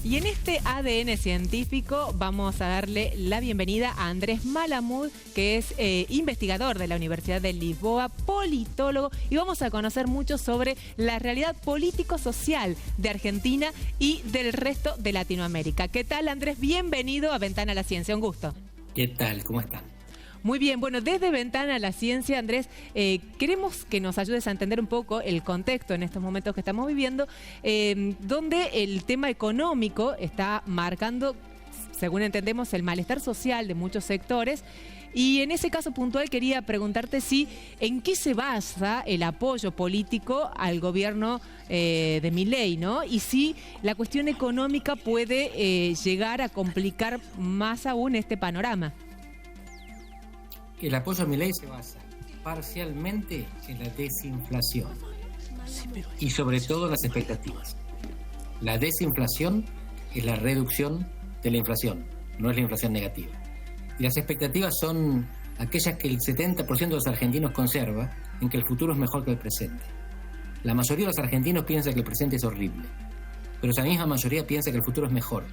Y en este ADN científico vamos a darle la bienvenida a Andrés Malamud, que es investigador de la Universidad de Lisboa, politólogo, y vamos a conocer mucho sobre la realidad político-social de Argentina y del resto de Latinoamérica. ¿Qué tal, Andrés? Bienvenido a Ventana a la Ciencia, un gusto. ¿Qué tal? ¿Cómo están? Muy bien, bueno, desde Ventana a la Ciencia, Andrés, queremos que nos ayudes a entender un poco el contexto en estos momentos que estamos viviendo, donde el tema económico está marcando, según entendemos, el malestar social de muchos sectores. Y en ese caso puntual quería preguntarte en qué se basa el apoyo político al gobierno de Milei, ¿no? Y si la cuestión económica puede llegar a complicar más aún este panorama. El apoyo a Milei se basa parcialmente en la desinflación y sobre todo en las expectativas. La desinflación es la reducción de la inflación, no es la inflación negativa. Y las expectativas son aquellas que el 70% de los argentinos conserva, en que el futuro es mejor que el presente. La mayoría de los argentinos piensa que el presente es horrible, pero esa misma mayoría piensa que el futuro es mejor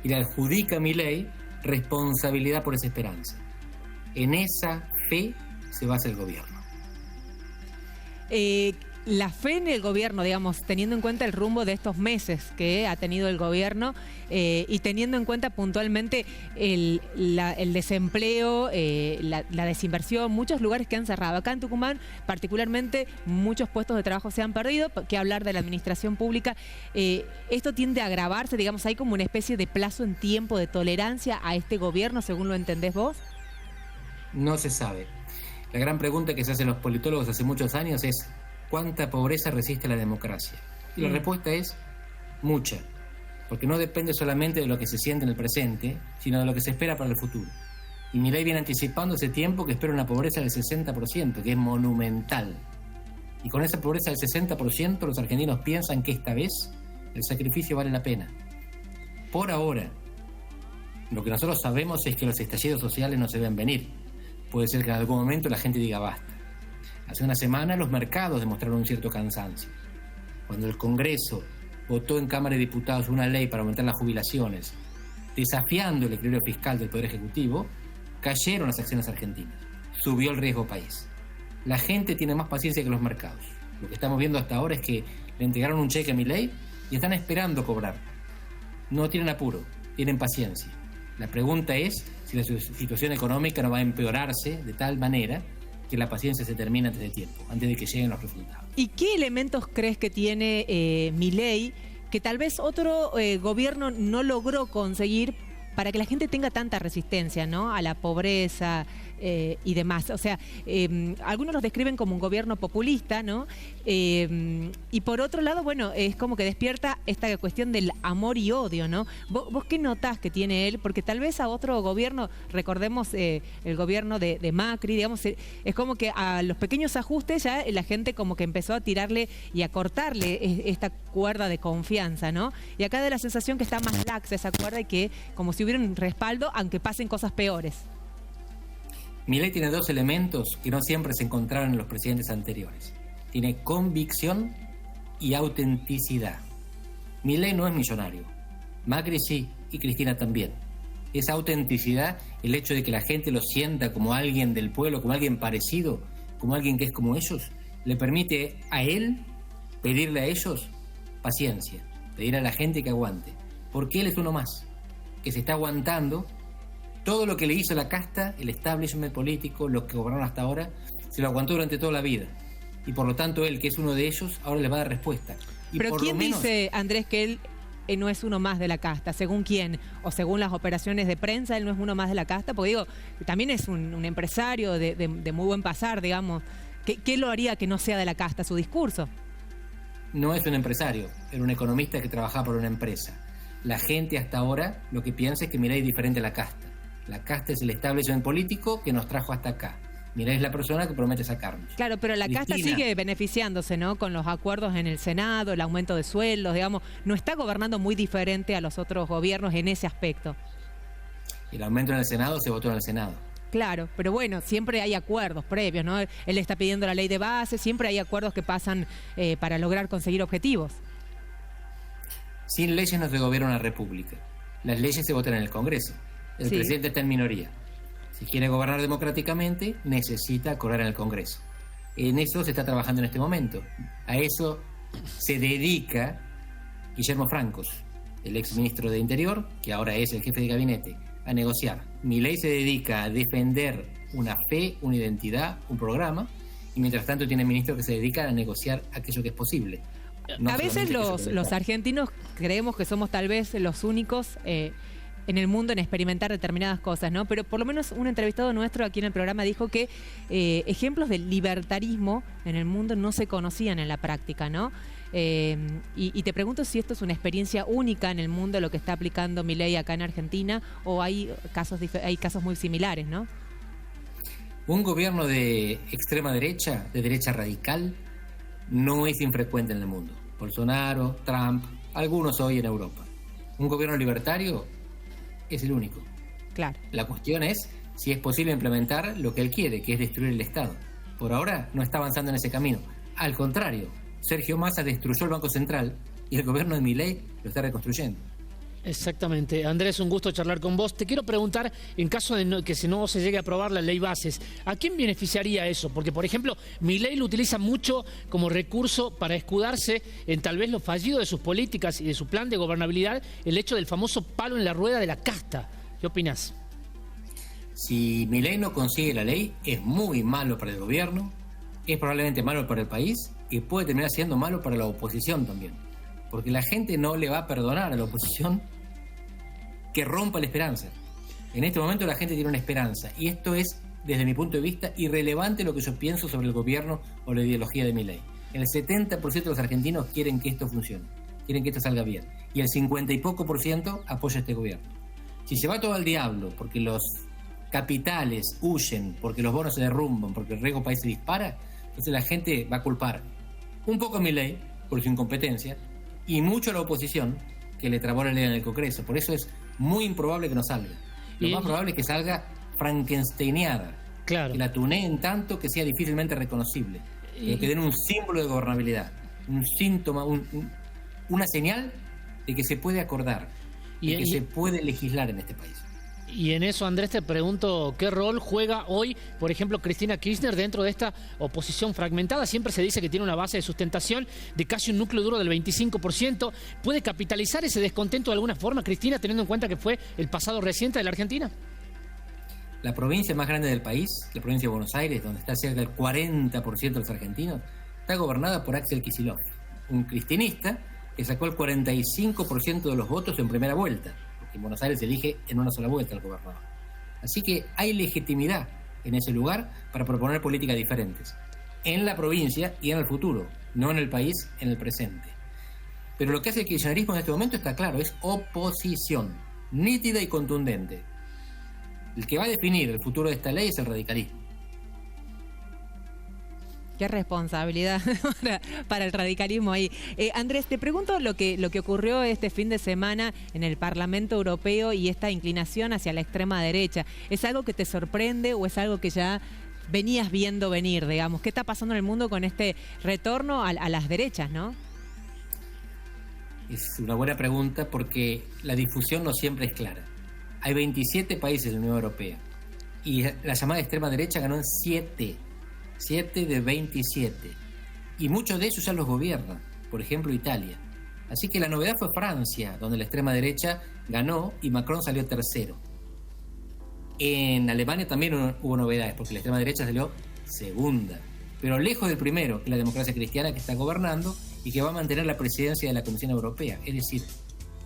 y le adjudica a Milei responsabilidad por esa esperanza. En esa fe se basa el gobierno. La fe en el gobierno, digamos, teniendo en cuenta el rumbo de estos meses que ha tenido el gobierno y teniendo en cuenta puntualmente el desempleo, la desinversión, muchos lugares que han cerrado. Acá en Tucumán, particularmente, muchos puestos de trabajo se han perdido. ¿Qué hablar de la administración pública? Esto tiende a agravarse, digamos, hay como una especie de plazo en tiempo de tolerancia a este gobierno, según lo entendés vos. No se sabe. La gran pregunta que se hacen los politólogos hace muchos años es ¿cuánta pobreza resiste la democracia? Y la respuesta es mucha, porque no depende solamente de lo que se siente en el presente, sino de lo que se espera para el futuro. Y Milei viene anticipando ese tiempo que espera una pobreza del 60%, que es monumental. Y con esa pobreza del 60%, los argentinos piensan que esta vez el sacrificio vale la pena. Por ahora, lo que nosotros sabemos es que los estallidos sociales no se ven venir. Puede ser que en algún momento la gente diga basta. Hace una semana los mercados demostraron un cierto cansancio. Cuando el Congreso votó en Cámara de Diputados una ley para aumentar las jubilaciones, desafiando el equilibrio fiscal del Poder Ejecutivo, cayeron las acciones argentinas. Subió el riesgo país. La gente tiene más paciencia que los mercados. Lo que estamos viendo hasta ahora es que le entregaron un cheque a Milei y están esperando cobrar. No tienen apuro, tienen paciencia. La pregunta es si la situación económica no va a empeorarse de tal manera que la paciencia se termine antes de tiempo, antes de que lleguen los resultados. ¿Y qué elementos crees que tiene Milei que tal vez otro gobierno no logró conseguir para que la gente tenga tanta resistencia, ¿no?, a la pobreza y demás? O sea, algunos los describen como un gobierno populista, ¿no? Y por otro lado, bueno, es como que despierta esta cuestión del amor y odio, ¿no? ¿Vos qué notás que tiene él? Porque tal vez a otro gobierno, recordemos el gobierno de Macri, digamos, es como que a los pequeños ajustes ya la gente como que empezó a tirarle y a cortarle esta cuerda de confianza, ¿no? Y acá da la sensación que está más laxa esa cuerda y que como si hubiera un respaldo, aunque pasen cosas peores. Milei tiene dos elementos que no siempre se encontraron en los presidentes anteriores. Tiene convicción y autenticidad. Milei no es millonario. Macri sí, y Cristina también. Esa autenticidad, el hecho de que la gente lo sienta como alguien del pueblo, como alguien parecido, como alguien que es como ellos, le permite a él pedirle a ellos paciencia, pedir a la gente que aguante. Porque él es uno más, que se está aguantando. Todo lo que le hizo la casta, el establishment político, los que gobernaron hasta ahora, se lo aguantó durante toda la vida. Y por lo tanto él, que es uno de ellos, ahora les va a dar respuesta. Y pero ¿quién menos dice, Andrés, que él no es uno más de la casta? ¿Según quién? ¿O según las operaciones de prensa él no es uno más de la casta? Porque digo, también es un empresario de muy buen pasar, digamos. ¿Qué lo haría que no sea de la casta su discurso? No es un empresario, era un economista que trabajaba por una empresa. La gente hasta ahora lo que piensa es que Milei es diferente a la casta. La casta es el establishment político que nos trajo hasta acá. Milei es la persona que promete sacarnos. Claro, pero la casta sigue beneficiándose, ¿no?, con los acuerdos en el Senado, el aumento de sueldos, digamos. No está gobernando muy diferente a los otros gobiernos en ese aspecto. El aumento en el Senado se votó en el Senado. Claro, pero bueno, siempre hay acuerdos previos, ¿no? Él está pidiendo la ley de base, siempre hay acuerdos que pasan para lograr conseguir objetivos. sin leyes no se gobierna una república. Las leyes se votan en el Congreso. El presidente está en minoría. Si quiere gobernar democráticamente, necesita acordar en el Congreso. En eso se está trabajando en este momento. A eso se dedica Guillermo Francos, el ex ministro de Interior, que ahora es el jefe de gabinete, a negociar. Milei se dedica a defender una fe, una identidad, un programa, y mientras tanto tiene ministros que se dedican a negociar aquello que es posible. No a veces los argentinos creemos que somos tal vez los únicos en el mundo en experimentar determinadas cosas, ¿no? Pero por lo menos un entrevistado nuestro aquí en el programa dijo que ejemplos del libertarismo en el mundo no se conocían en la práctica, ¿no? Y te pregunto si esto es una experiencia única en el mundo, lo que está aplicando Milei acá en Argentina, o hay casos muy similares, ¿no? Un gobierno de extrema derecha, de derecha radical, no es infrecuente en el mundo. Bolsonaro, Trump, algunos hoy en Europa. Un gobierno libertario es el único. Claro. La cuestión es si es posible implementar lo que él quiere, que es destruir el Estado. Por ahora no está avanzando en ese camino. Al contrario, Sergio Massa destruyó el Banco Central y el gobierno de Milei lo está reconstruyendo. Exactamente. Andrés, un gusto charlar con vos. Te quiero preguntar, en caso de que si no se llegue a aprobar la ley bases, ¿a quién beneficiaría eso? Porque, por ejemplo, Milei lo utiliza mucho como recurso para escudarse en tal vez lo fallido de sus políticas y de su plan de gobernabilidad, el hecho del famoso palo en la rueda de la casta. ¿Qué opinás? Si Milei no consigue la ley, es muy malo para el gobierno, es probablemente malo para el país y puede terminar siendo malo para la oposición también. Porque la gente no le va a perdonar a la oposición que rompa la esperanza. En este momento la gente tiene una esperanza y esto es, desde mi punto de vista, irrelevante lo que yo pienso sobre el gobierno o la ideología de Milei. El 70% de los argentinos quieren que esto funcione, quieren que esto salga bien, y el 50 y poco % apoya este gobierno. Si se va todo al diablo porque los capitales huyen, porque los bonos se derrumban, porque el riesgo país se dispara, entonces la gente va a culpar un poco a Milei por su incompetencia y mucho a la oposición que le trabó la ley en el Congreso. Por eso es muy improbable que no salga. Lo más probable es que salga frankensteineada, claro, que la tuneen tanto que sea difícilmente reconocible, pero que den un símbolo de gobernabilidad, un síntoma, una señal de que se puede acordar, de que se puede legislar en este país. Y en eso, Andrés, te pregunto, ¿qué rol juega hoy, por ejemplo, Cristina Kirchner dentro de esta oposición fragmentada? Siempre se dice que tiene una base de sustentación de casi un núcleo duro del 25%. ¿Puede capitalizar ese descontento de alguna forma, Cristina, teniendo en cuenta que fue el pasado reciente de la Argentina? La provincia más grande del país, la provincia de Buenos Aires, donde está cerca del 40% de los argentinos, está gobernada por Axel Kicillof, un cristinista que sacó el 45% de los votos en primera vuelta. En Buenos Aires se elige en una sola vuelta el gobernador. Así que hay legitimidad en ese lugar para proponer políticas diferentes, en la provincia y en el futuro, no en el país, en el presente. Pero lo que hace el kirchnerismo en este momento está claro, es oposición, nítida y contundente. El que va a definir el futuro de esta ley es el radicalismo. Qué responsabilidad para el radicalismo ahí. Andrés, te pregunto lo que ocurrió este fin de semana en el Parlamento Europeo y esta inclinación hacia la extrema derecha. ¿Es algo que te sorprende o es algo que ya venías viendo venir, digamos? ¿Qué está pasando en el mundo con este retorno a las derechas, no? Es una buena pregunta porque la difusión no siempre es clara. Hay 27 países de la Unión Europea y la llamada extrema derecha ganó en 7 de 27. Y muchos de ellos ya los gobiernan, por ejemplo Italia. Así que la novedad fue Francia, donde la extrema derecha ganó y Macron salió tercero. En Alemania también hubo novedades, porque la extrema derecha salió segunda, pero lejos del primero, que es la democracia cristiana que está gobernando y que va a mantener la presidencia de la Comisión Europea. Es decir,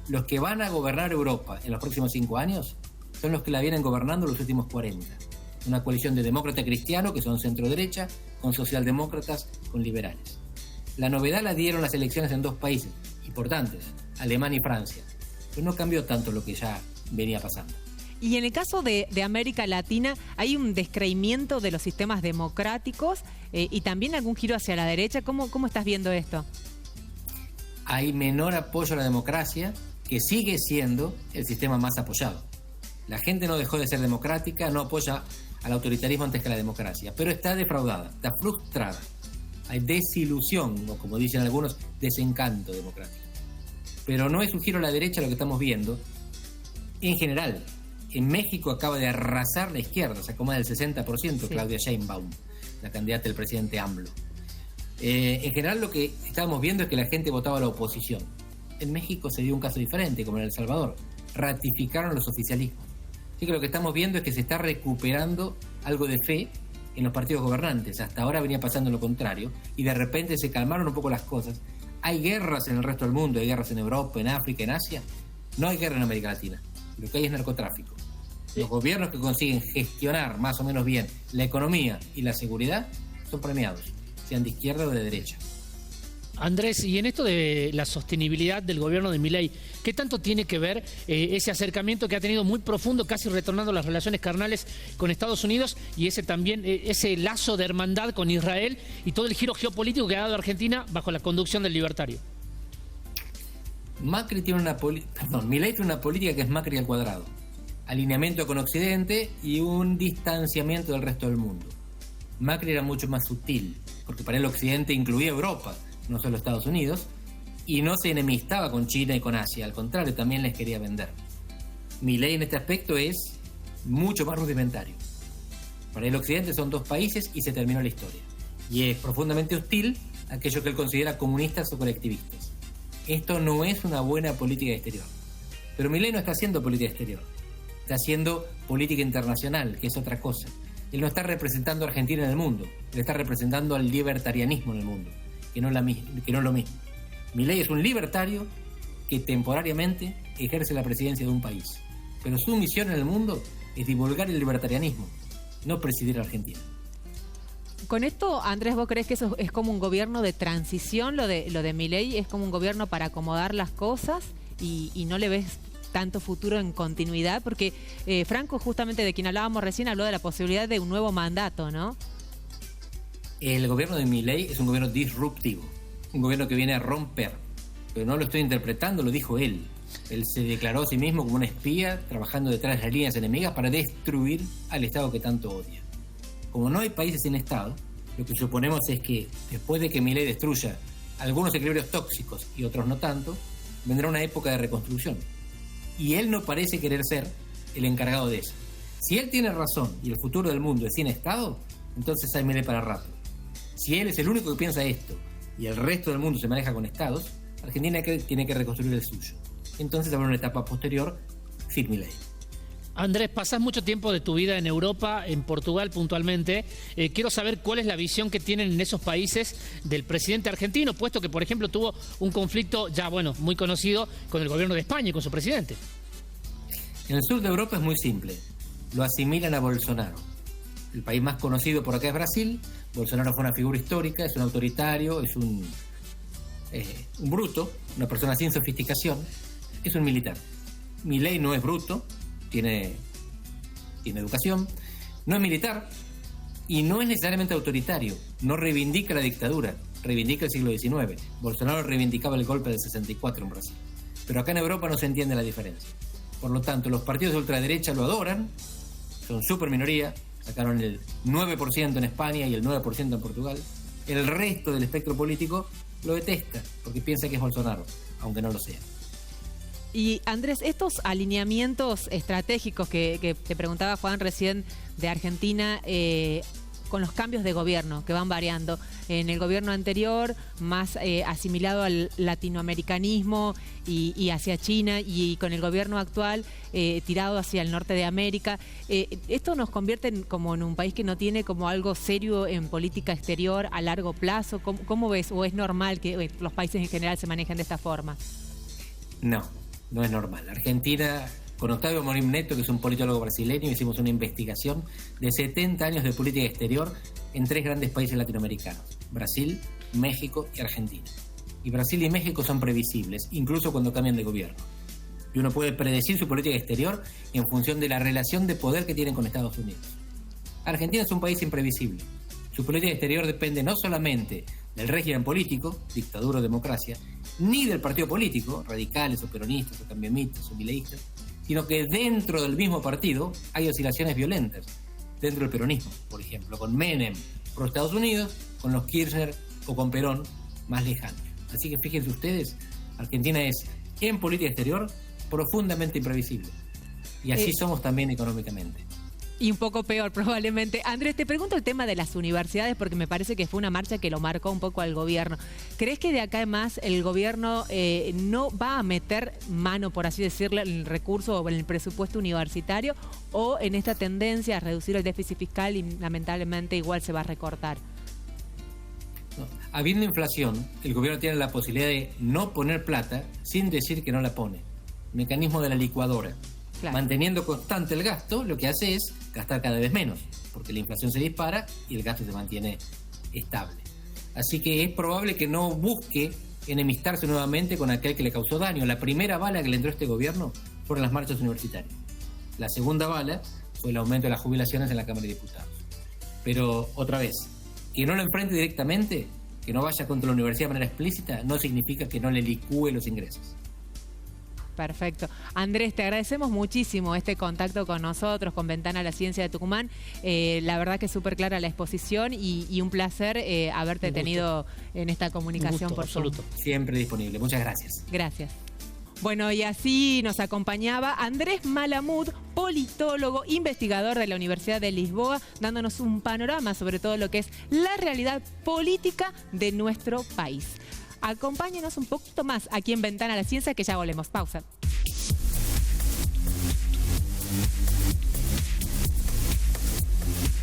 los que van a gobernar Europa en los próximos 5 años son los que la vienen gobernando los últimos 40. Una coalición de demócratas cristianos, que son centro-derecha, con socialdemócratas, con liberales. La novedad la dieron las elecciones en 2 países importantes, Alemania y Francia. Pero no cambió tanto lo que ya venía pasando. Y en el caso de América Latina, ¿hay un descreimiento de los sistemas democráticos y también algún giro hacia la derecha? ¿Cómo estás viendo esto? Hay menor apoyo a la democracia, que sigue siendo el sistema más apoyado. La gente no dejó de ser democrática, no apoya al autoritarismo antes que a la democracia, pero está defraudada, está frustrada. Hay desilusión, o como dicen algunos, desencanto democrático. Pero no es un giro a la derecha lo que estamos viendo. En general, en México acaba de arrasar la izquierda, sacó más del 60%, sí. Claudia Sheinbaum, la candidata del presidente AMLO. En general lo que estábamos viendo es que la gente votaba a la oposición. En México se dio un caso diferente, como en El Salvador. Ratificaron los oficialismos. Así que lo que estamos viendo es que se está recuperando algo de fe en los partidos gobernantes. Hasta ahora venía pasando lo contrario y de repente se calmaron un poco las cosas. Hay guerras en el resto del mundo, hay guerras en Europa, en África, en Asia. No hay guerra en América Latina. Lo que hay es narcotráfico. Sí. Los gobiernos que consiguen gestionar más o menos bien la economía y la seguridad son premiados, sean de izquierda o de derecha. Andrés, y en esto de la sostenibilidad del gobierno de Milei, ¿qué tanto tiene que ver ese acercamiento que ha tenido muy profundo, casi retornando las relaciones carnales con Estados Unidos y ese también ese lazo de hermandad con Israel y todo el giro geopolítico que ha dado Argentina bajo la conducción del libertario? Milei tiene una política que es Macri al cuadrado. Alineamiento con Occidente y un distanciamiento del resto del mundo. Macri era mucho más sutil, porque para él Occidente incluía Europa, no solo Estados Unidos, y no se enemistaba con China y con Asia, al contrario, también les quería vender. Milei en este aspecto es mucho más rudimentario. Para el Occidente son dos países y se terminó la historia. Y es profundamente hostil a aquello que él considera comunistas o colectivistas. Esto no es una buena política exterior. Pero Milei no está haciendo política exterior, está haciendo política internacional, que es otra cosa. Él no está representando a Argentina en el mundo, él está representando al libertarianismo en el mundo, que no es lo mismo. Milei es un libertario que temporariamente ejerce la presidencia de un país, pero su misión en el mundo es divulgar el libertarianismo, no presidir a Argentina. Con esto, Andrés, ¿vos creés que eso es como un gobierno de transición, lo de Milei? ¿Es como un gobierno para acomodar las cosas y no le ves tanto futuro en continuidad? Porque Franco, justamente de quien hablábamos recién, habló de la posibilidad de un nuevo mandato, ¿no? El gobierno de Milei es un gobierno disruptivo, un gobierno que viene a romper, pero no lo estoy interpretando, lo dijo él. Él se declaró a sí mismo como un espía trabajando detrás de las líneas enemigas para destruir al Estado que tanto odia. Como no hay países sin Estado, lo que suponemos es que después de que Milei destruya algunos equilibrios tóxicos y otros no tanto, vendrá una época de reconstrucción. Y él no parece querer ser el encargado de eso. Si él tiene razón y el futuro del mundo es sin Estado, entonces hay Milei para rato. Si él es el único que piensa esto y el resto del mundo se maneja con estados, Argentina tiene que reconstruir el suyo. Entonces habrá una etapa posterior sin Milei. Andrés, pasás mucho tiempo de tu vida en Europa, en Portugal puntualmente. Quiero saber cuál es la visión que tienen en esos países del presidente argentino, puesto que, por ejemplo, tuvo un conflicto ya, muy conocido con el gobierno de España y con su presidente. En el sur de Europa es muy simple. Lo asimilan a Bolsonaro. El país más conocido por acá es Brasil. Bolsonaro fue una figura histórica, es un autoritario, es un bruto, una persona sin sofisticación, es un militar. Milei no es bruto, tiene educación, no es militar y no es necesariamente autoritario, no reivindica la dictadura, reivindica el siglo XIX. Bolsonaro reivindicaba el golpe del 64 en Brasil. Pero acá en Europa no se entiende la diferencia. Por lo tanto, los partidos de ultraderecha lo adoran, son súper minoría, sacaron el 9% en España y el 9% en Portugal. El resto del espectro político lo detesta porque piensa que es Bolsonaro, aunque no lo sea. Y Andrés, estos alineamientos estratégicos que te preguntaba Juan recién de Argentina, con los cambios de gobierno que van variando. En el gobierno anterior, más asimilado al latinoamericanismo y hacia China, y con el gobierno actual, tirado hacia el norte de América. ¿Esto nos convierte como en un país que no tiene como algo serio en política exterior a largo plazo? ¿Cómo ves? ¿O es normal que los países en general se manejen de esta forma? No es normal. Argentina, con Octavio Amorim Neto, que es un politólogo brasileño, hicimos una investigación de 70 años de política exterior en 3 grandes países latinoamericanos: Brasil, México y Argentina. Y Brasil y México son previsibles, incluso cuando cambian de gobierno. Y uno puede predecir su política exterior en función de la relación de poder que tienen con Estados Unidos. Argentina es un país imprevisible. Su política exterior depende no solamente del régimen político, dictadura o democracia, ni del partido político, radicales o peronistas o cambiamistas o mileístas, sino que dentro del mismo partido hay oscilaciones violentas. Dentro del peronismo, por ejemplo, con Menem pro Estados Unidos, con los Kirchner o con Perón más lejanos. Así que fíjense ustedes, Argentina es en política exterior profundamente imprevisible. Y así somos también económicamente. Y un poco peor probablemente. Andrés, te pregunto el tema de las universidades porque me parece que fue una marcha que lo marcó un poco al gobierno. ¿Crees que de acá en más el gobierno no va a meter mano, por así decirlo, en el recurso o en el presupuesto universitario, o en esta tendencia a reducir el déficit fiscal y lamentablemente igual se va a recortar? No. Habiendo inflación, el gobierno tiene la posibilidad de no poner plata sin decir que no la pone. Mecanismo de la licuadora. Claro. Manteniendo constante el gasto, lo que hace es gastar cada vez menos, porque la inflación se dispara y el gasto se mantiene estable. Así que es probable que no busque enemistarse nuevamente con aquel que le causó daño. La primera bala que le entró a este gobierno fueron las marchas universitarias. La segunda bala fue el aumento de las jubilaciones en la Cámara de Diputados. Pero, otra vez, que no lo enfrente directamente, que no vaya contra la universidad de manera explícita, no significa que no le licúe los ingresos. Perfecto. Andrés, te agradecemos muchísimo este contacto con nosotros, con Ventana a la Ciencia de Tucumán. La verdad que es súper clara la exposición y un placer haberte tenido en esta comunicación. Por absoluto. Siempre disponible. Muchas gracias. Gracias. Bueno, y así nos acompañaba Andrés Malamud, politólogo, investigador de la Universidad de Lisboa, dándonos un panorama sobre todo lo que es la realidad política de nuestro país. Acompáñenos un poquito más aquí en Ventana a la Ciencia, que ya volvemos. Pausa.